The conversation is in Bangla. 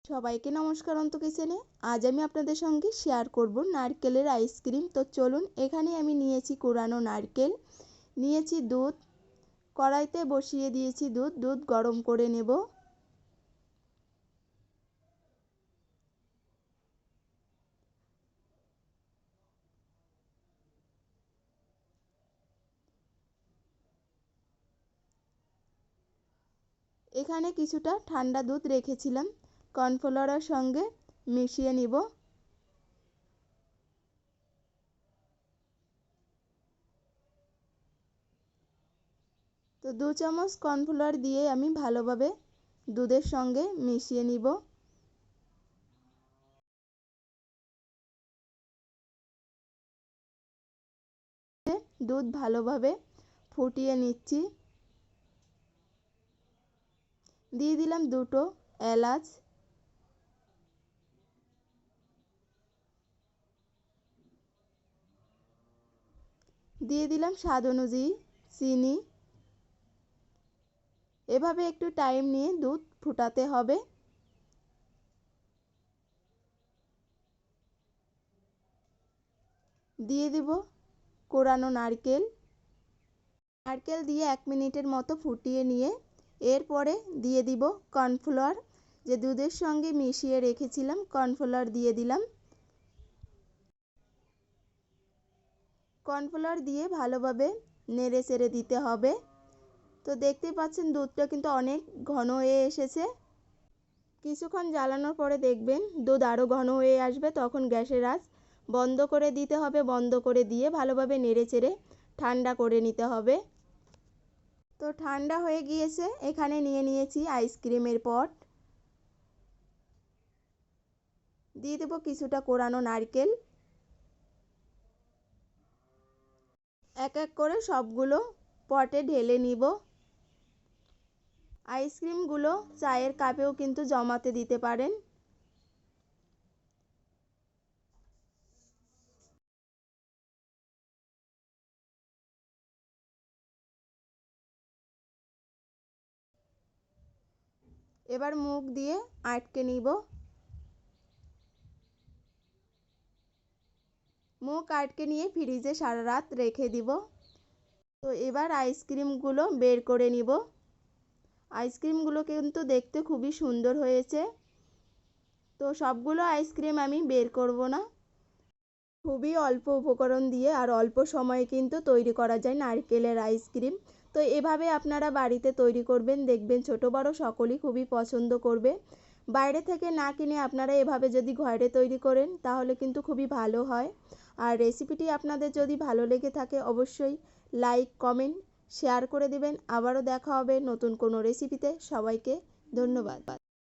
সবাইকে নমস্কার অন্ত কিচেনে। আজ আমি আপনাদের সঙ্গে শেয়ার করব নারকেলের আইসক্রিম। তো চলুন, এখানে আমি নিয়েছি কোরানো নারকেল, নিয়েছি দুধ, কড়াইতে বসিয়ে দিয়েছি দুধ গরম করে নেব। এখানে কিছুটা ঠান্ডা দুধ রেখেছিলাম, কর্নফ্লাওয়ারের সঙ্গে মিশিয়ে নিব। তো 2 চামচ কর্নফ্লাওয়ার দিয়ে আমি ভালোভাবে দুধের সঙ্গে মিশিয়ে নিব। দুধ ভালোভাবে ফুটিয়ে নিচ্ছি। দিয়ে দিলাম 2টো এলাচ, দিয়ে দিলাম স্বাদ অনুযায়ী চিনি। এভাবে একটু টাইম নিয়ে দুধ ফুটাতে হবে। দিয়ে দিব কোরানো নারকেল। নারকেল দিয়ে 1 মিনিটের মতো ফুটিয়ে নিয়ে এরপরে দিয়ে দিব কর্নফ্লাওয়ার, যে দুধের সঙ্গে মিশিয়ে রেখেছিলাম কর্নফ্লাওয়ার দিয়ে দিলাম। কর্নফ্লাওয়ার দিয়ে ভালোভাবে নেড়ে চেড়ে দিতে হবে। তো দেখতেই পাচ্ছেন দুধটা কিন্তু অনেক ঘন হয়ে এসেছে। কিছুক্ষণ জ্বালানোর পরে দেখবেন দুধ আরও ঘন হয়ে আসবে, তখন গ্যাসের আঁচ বন্ধ করে দিতে হবে। বন্ধ করে দিয়ে ভালোভাবে নেড়ে চেড়ে ঠান্ডা করে নিতে হবে। তো ঠান্ডা হয়ে গিয়েছে, এখানে নিয়ে নিয়েছি আইসক্রিমের পট। দিয়ে দেবো কিছুটা কোরানো নারকেল। এক এক করে সবগুলো পটে ঢেলে নিব। আইসক্রিমগুলো চায়ের কাপেও কিন্তু জমাতে দিতে পারেন। এবার মুখ দিয়ে আটকে নিব। মুখ আটকে নিয়ে ফ্রিজে সারা রাত রেখে দিব। তো এবার আইসক্রিমগুলো বের করে নিব। আইসক্রিমগুলো কিন্তু দেখতে খুবই সুন্দর হয়েছে। তো সবগুলো আইসক্রিম আমি বের করব না। খুবই অল্প উপকরণ দিয়ে আর অল্প সময়ে কিন্তু তৈরি করা যায় নারকেলের আইসক্রিম। তো এভাবে আপনারা বাড়িতে তৈরি করবেন, দেখবেন ছোট বড় সকলেই খুবই পছন্দ করবে। বাইরে থেকে না কিনে আপনারা এভাবে যদি ঘরে তৈরি করেন তাহলে কিন্তু খুবই ভালো হয়। আর রেসিপিটি আপনাদের যদি ভালো লেগে থাকে অবশ্যই লাইক, কমেন্ট, শেয়ার করে দিবেন। আবারও দেখা হবে নতুন কোনো রেসিপিতে। সবাইকে ধন্যবাদ।